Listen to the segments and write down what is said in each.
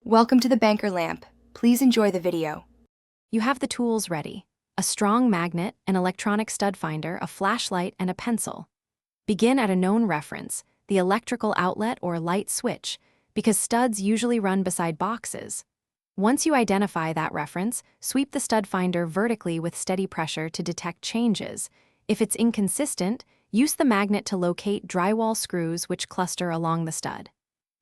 Welcome to the banker lamp. Please enjoy the video. You have the tools ready: a strong magnet, an electronic stud finder, a flashlight, and a pencil. Begin at a known reference, the electrical outlet or light switch, because studs usually run beside boxes. Once you identify that reference, sweep the stud finder vertically with steady pressure to detect changes. If it's inconsistent, use the magnet to locate drywall screws which cluster along the stud.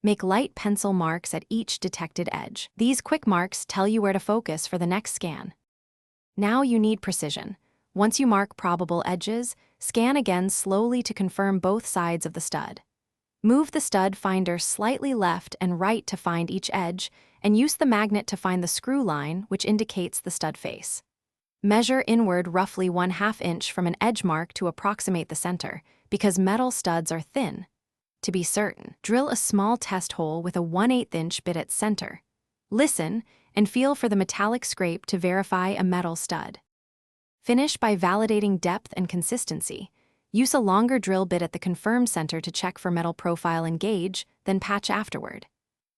Make light pencil marks at each detected edge. These quick marks tell you where to focus for the next scan. Now you need precision. Once you mark probable edges, scan again slowly to confirm both sides of the stud. Move the stud finder slightly left and right to find each edge, and use the magnet to find the screw line, which indicates the stud face. Measure inward roughly 1/2 inch from an edge mark to approximate the center, because metal studs are thin. To be certain, drill a small test hole with a 1/8 inch bit at center. Listen and feel for the metallic scrape to verify a metal stud. Finish by validating depth and consistency. Use a longer drill bit at the confirmed center to check for metal profile and gauge, then patch afterward.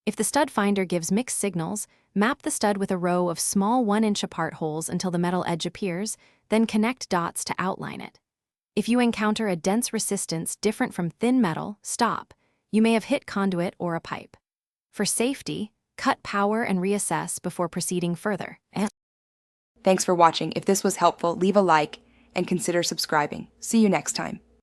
If the stud finder gives mixed signals, map the stud with a row of small 1-inch apart holes until the metal edge appears, then connect dots to outline it. If you encounter a dense resistance different from thin metal, stop. You may have hit conduit or a pipe. For safety, cut power and reassess before proceeding further. Thanks for watching. If this was helpful, leave a like and consider subscribing. See you next time.